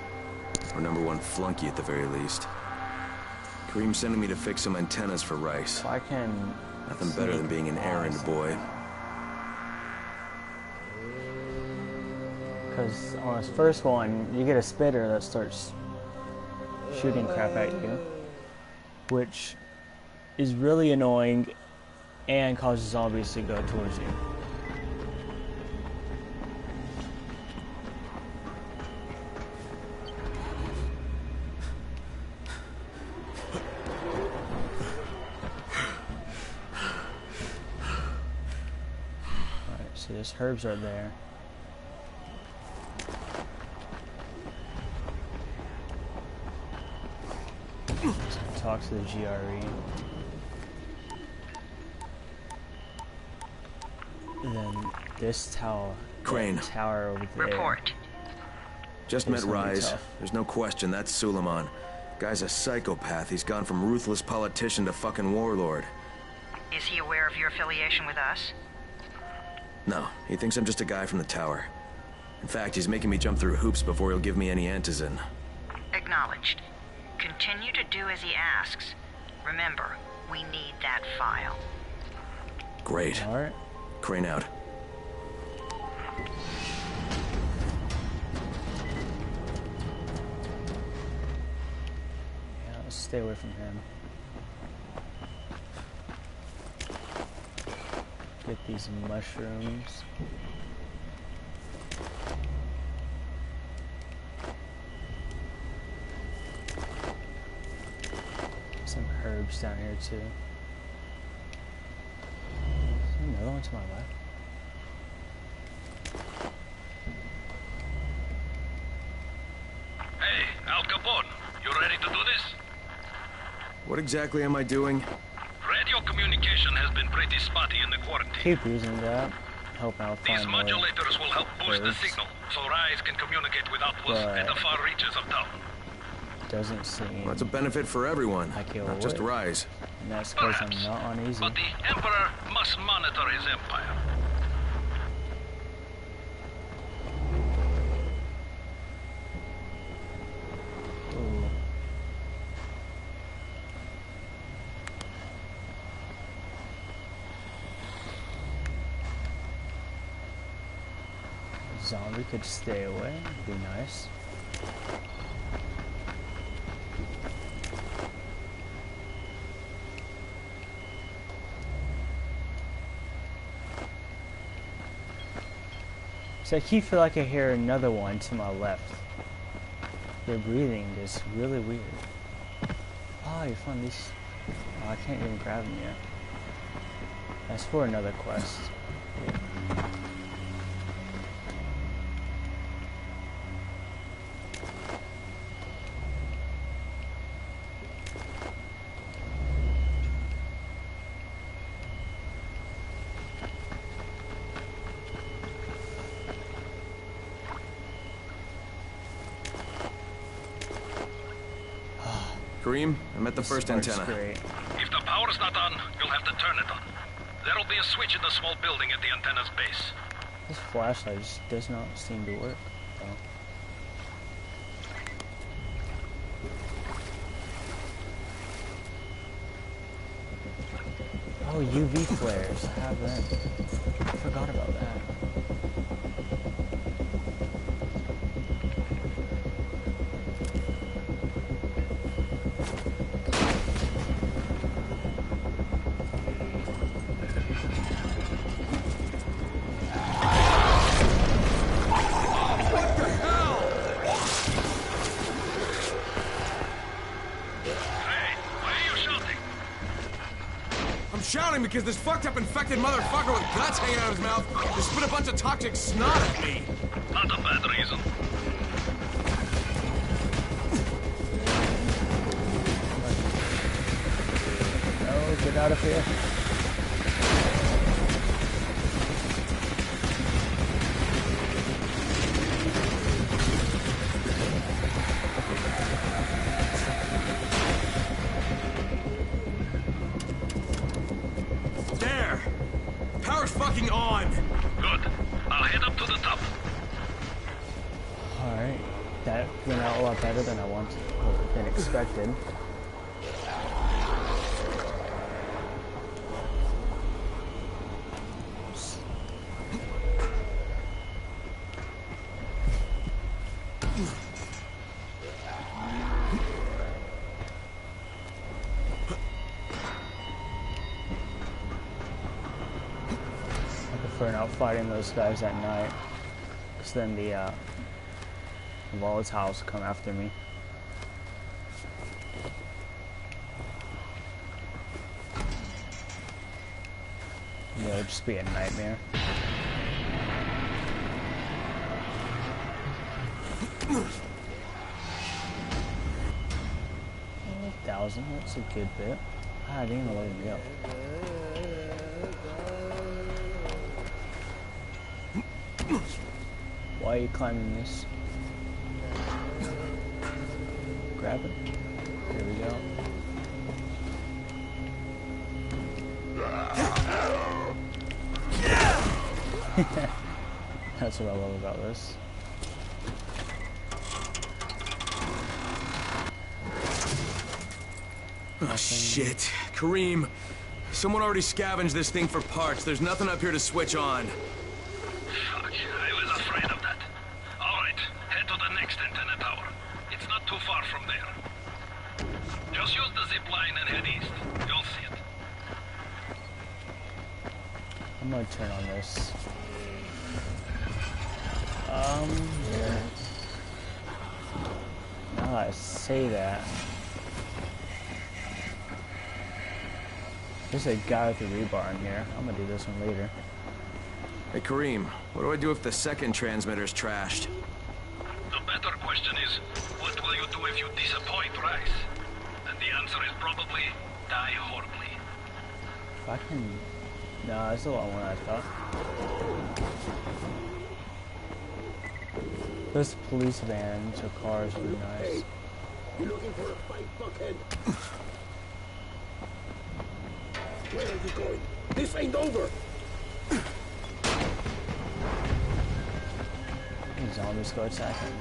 Or #1 flunky at the very least. Karim's sending me to fix some antennas for Rice.
I can...
Nothing better than being an errand boy.
Because on this first one, you get a spitter that starts shooting crap at you. Which is really annoying and causes zombies to go towards you. See, there's herbs right there. Let's talk to the GRE. And then this tower.
Crane.
Tower over there.
Report.
Just met Rise. There's no question, that's Suleiman. Guy's a psychopath. He's gone from ruthless politician to fucking warlord.
Is he aware of your affiliation with us?
No, he thinks I'm just a guy from the tower. In fact, he's making me jump through hoops before he'll give me any antizin.
Acknowledged. Continue to do as he asks. Remember, we need that file.
Great.
All right.
Crane out.
Yeah, let's stay away from him. Get these mushrooms. Some herbs down here too. Another one to my left.
Hey, Al Capone, you ready to do this?
What exactly am I doing?
Radio communication has been pretty spotty in the quarantine.
Keep using that. Help out
These
find more
modulators will help boost the
birds.
signal, so Rise can communicate with Outpost at the far reaches of town.
Doesn't seem
Well, that's a benefit for everyone,
like it
not just
would.
Rise.
And that's because I'm
Perhaps,
not on easy.
but the Emperor must monitor his empire.
Ooh. Zombie could stay away, be nice. So I keep feel like I hear another one to my left. Their breathing is really weird. Oh, you found these. Oh, I can't even grab them yet. That's for another quest.
Kareem, I'm at the
This
first
part's
antenna.
great.
If the power's not on, you'll have to turn it on. There'll be a switch in the small building at the antenna's base.
This flashlight just does not seem to work. Oh, UV flares. I have them. I forgot about that.
Shouting because this fucked up infected motherfucker with guts hanging out of his mouth just spit a bunch of toxic snot at me.
Not a bad reason.
Oh, get out of here.
There! Power's fucking on!
Good. I'll head up to the top.
Alright. That went out a lot better than I wanted, or than expected. Not fighting those guys at night, because then the volatiles come after me. Yeah, it'll just be a nightmare. 1,000, that's a good bit. Ah, I didn't even let me up. Why are you climbing this? Grab it. There we go. That's what I love about this.
Oh shit. Kareem.
Someone already scavenged this thing for parts. There's nothing up here to switch on.
Fuck, I was afraid of that. Alright, head to the next antenna tower. It's not too far from there. Just use the zip line and head east. You'll see it.
I'm gonna turn on this. Yeah. Now that I say that, there's a guy with a rebar in here. I'm gonna do this one later.
Hey, Kareem, what do I do if the second transmitter's trashed?
The better question is, what will you do if you disappoint Rice? And the answer is probably die horribly.
If I can... No, it's a lot more than I thought. Those police vans or cars would be nice.
Hey, you looking for a fight, fuckhead? Where are you going? This ain't over!
These zombies go attacking.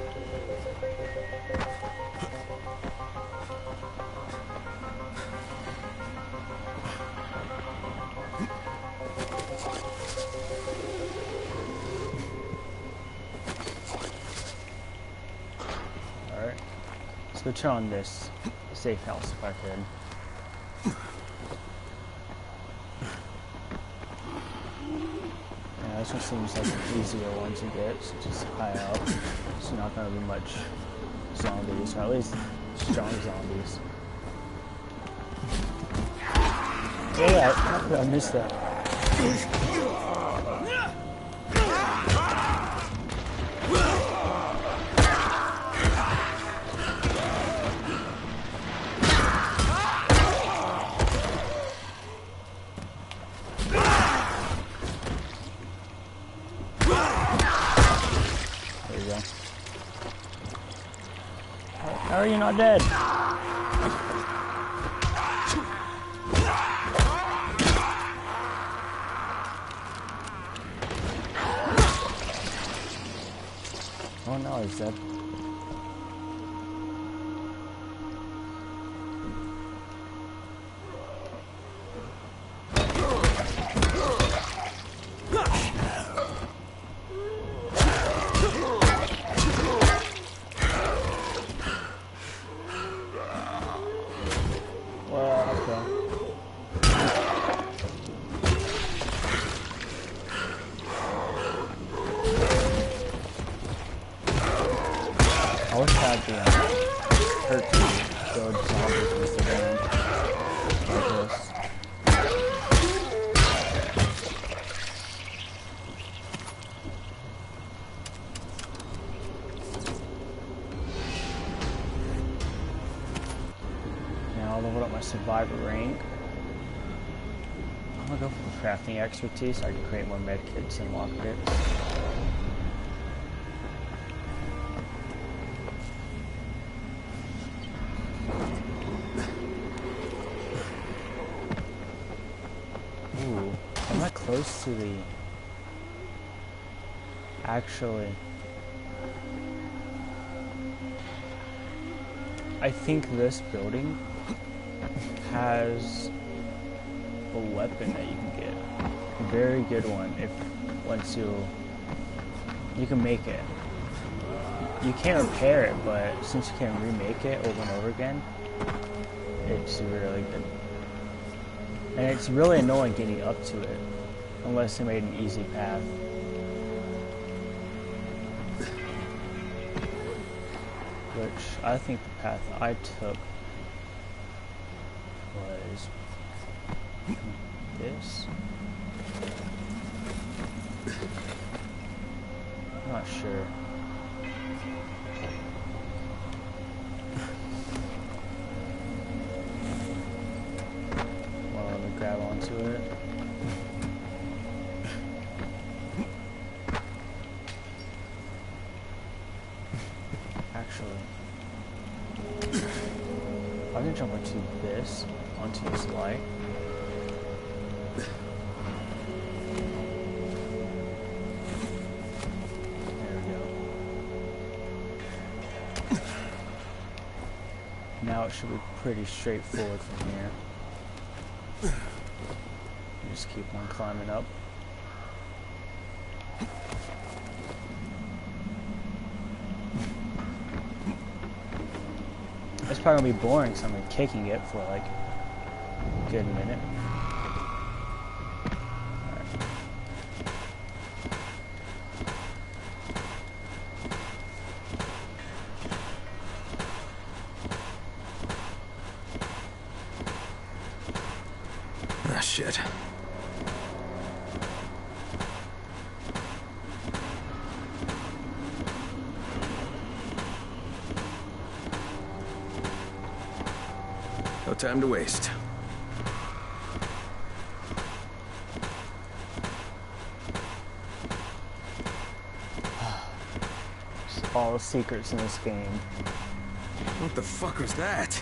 Alright. Let's go turn on this safe house if I could. This one seems like an easier one to get, so just high up. It's not going to be much zombies, or at least strong zombies. Yeah, I missed that. How are you not dead? Oh no, he's dead. I wish I had the hurt to build zombies with the van like this. Now I'll level up my survivor rank. I'm gonna go for crafting expertise so I can create more medkits and lockpicks. Close to the actually I think this building has a weapon that you can get, a very good one. If once you can make it, you can't repair it, but since you can remake it over and over again, it's really good. And it's really annoying getting up to it, unless they made an easy path. Which, I think the path I took was this. I'm not sure. Well, let me grab onto it. I'm gonna jump onto this, onto this light. There we go. Now it should be pretty straightforward from here. Just keep on climbing up. It's probably gonna be boring, so I'm gonna be kicking it for like a good minute.
Ah, shit. No time to waste.
Just all the secrets in this game.
What the fuck was that?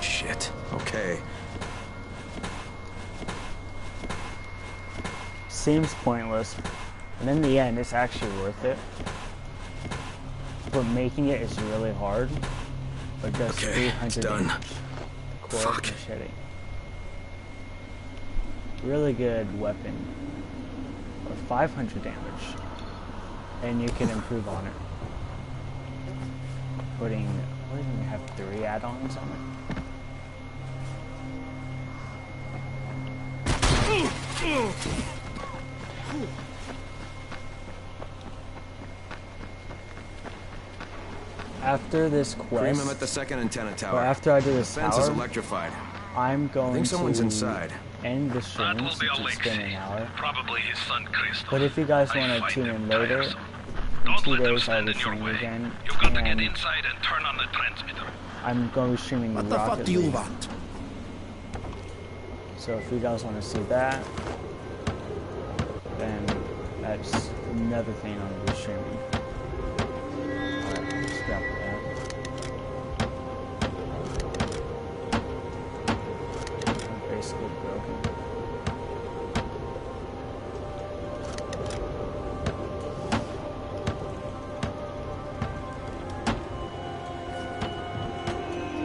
Shit. Okay.
Seems pointless, and in the end, it's actually worth it. But making it is really hard. But just
Okay,
300
it's done.
damage. Core
Fuck.
machete. Really good weapon. Or 500 damage. And you can improve on it. Putting, what do you have, 3 add-ons on it? After this quest,
I'm at the second antenna tower.
or after I do this
The fence is
tower,
electrified.
I'm going
I think someone's
to
inside.
end the stream
That will
since
be
it's been an
Alexei.
hour.
Probably his son Christoph.
But if you guys
I
want to
find
tune
them
in later,
tiresome.
in
Don't
2
let them
days I'll
stand
be
in your
streaming
way.
again.
You've got to get
And
inside and turn on the transmitter.
I'm going to be streaming
What the
Rocket
fuck do you
League.
want?
So if you guys want to see that, then that's another thing I'm going to be streaming. Alright, scrap that. I'm basically broken.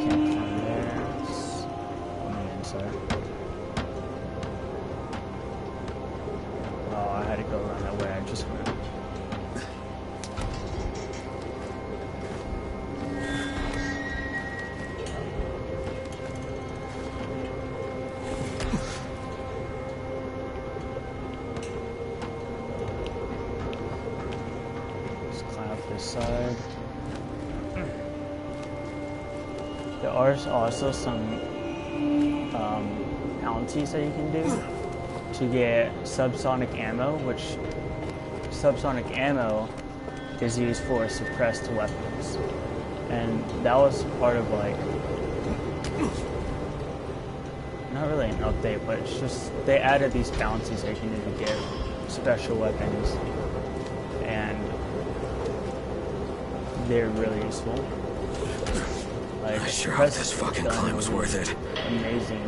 Can't climb there. It's on the inside. Oh, I had to go around that way. I just went. Let's climb up this side. There are also some bounties that you can do to get subsonic ammo, which subsonic ammo is used for suppressed weapons. And that was part of like, not really an update, but it's just, they added these bounties that you can do to get special weapons. And they're really useful. Like,
I sure hope this fucking climb was worth it.
Amazing.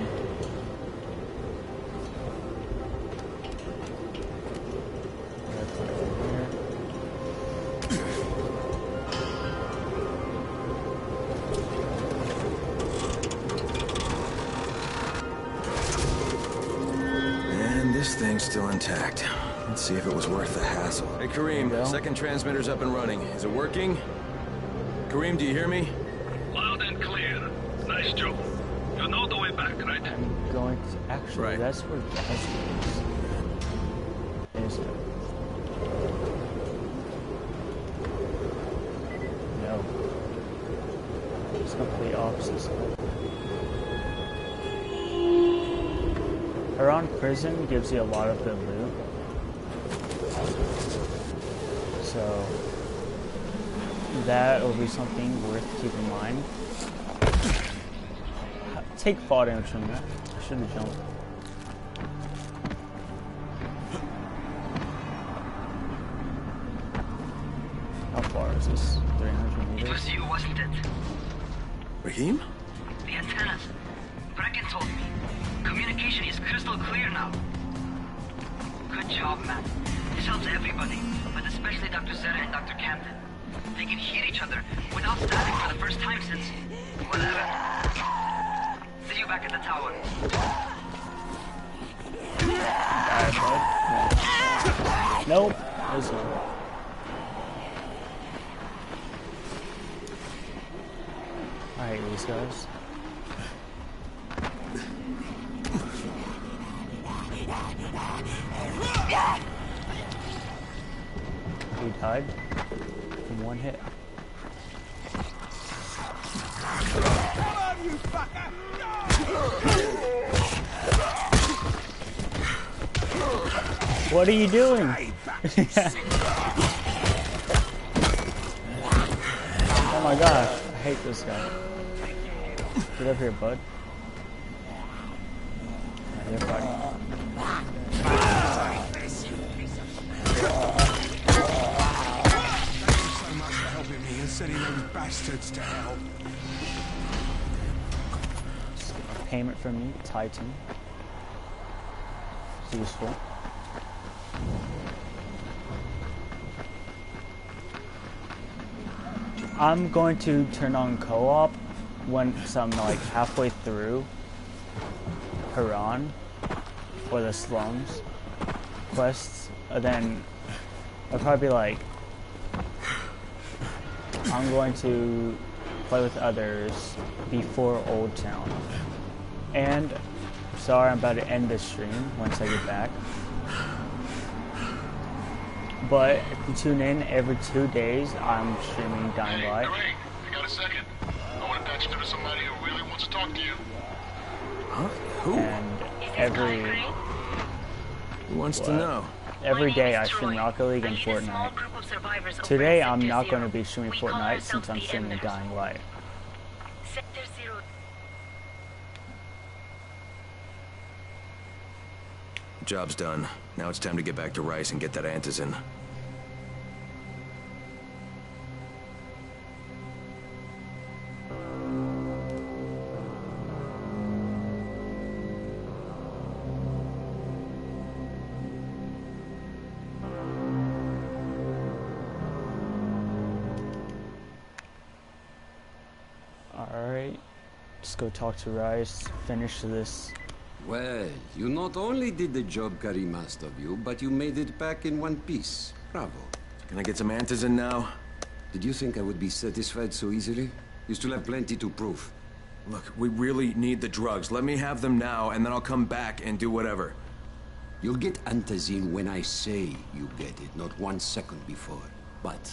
And this thing's still intact. Let's see if it was worth the hassle. Hey, Kareem, second transmitter's up and running. Is it working? Kareem, do you hear me?
Loud and clear. Nice job. You know the way back, right?
I'm going to, actually, that's where Jasper is. Is it? No. It's completely opposite side. Around prison gives you a lot of good loot. So that will be something worth keeping in mind. Take fall damage from that. I should have jumped. How far is this? 300 meters?
It was you, wasn't it?
Raheem?
The antennas. Brecken told me. Communication is crystal clear now. Good job, man. This helps everybody, but especially Dr. Zeta and Dr. Camden. They can hear each other without static for the first time since... whatever. See you back at the tower.
Nope. This one. I hate these guys. He died from one hit.
Come on, you fucker!
What are you doing? Oh my gosh, I hate this guy. Get up here, bud. Yeah, you're fighting.
Sending those bastards to hell.
A payment from me, Titan. It's useful. I'm going to turn on co-op once I'm like halfway through Haran or the slums quests, and then I'll probably be like, I'm going to play with others before Old Town. And sorry, I'm about to end this stream once I get back. But if you tune in every 2 days, I'm streaming Dying Light.
Hey, you got a second? I want to patch you to somebody who really wants to talk to you.
Huh? Who?
And every...
Who wants to know?
Every day I stream Rocket League and Fortnite. Today I'm not going to be streaming Fortnite since I'm streaming Dying Light.
Job's done. Now it's time to get back to Rice and get that antizin.
Alright, let's go talk to Rice, finish this.
Well, you not only did the job Karim asked of you, but you made it back in one piece. Bravo.
Can I get some antizin now?
Did you think I would be satisfied so easily? You still have plenty to prove.
Look, we really need the drugs. Let me have them now, and then I'll come back and do whatever.
You'll get antizin when I say you get it, not 1 second before. But,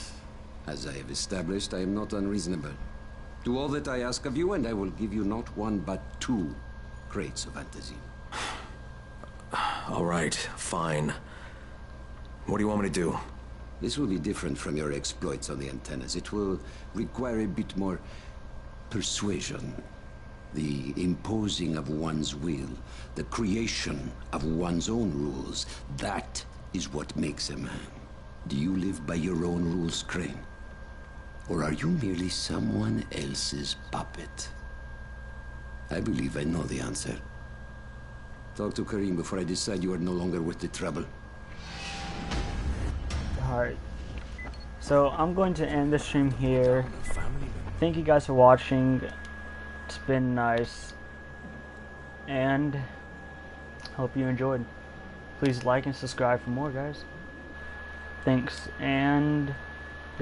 as I have established, I am not unreasonable. Do all that I ask of you, and I will give you not 1 but 2 crates of antizin.
All right, fine. What do you want me to do?
This will be different from your exploits on the antennas. It will require a bit more persuasion. The imposing of one's will, the creation of one's own rules. That is what makes a man. Do you live by your own rules, Crane? Or are you merely someone else's puppet? I believe I know the answer. Talk to Karim before I decide you are no longer worth the trouble.
Alright, so I'm going to end the stream here. Thank you guys for watching. It's been nice, and hope you enjoyed. Please like and subscribe for more, guys. Thanks, and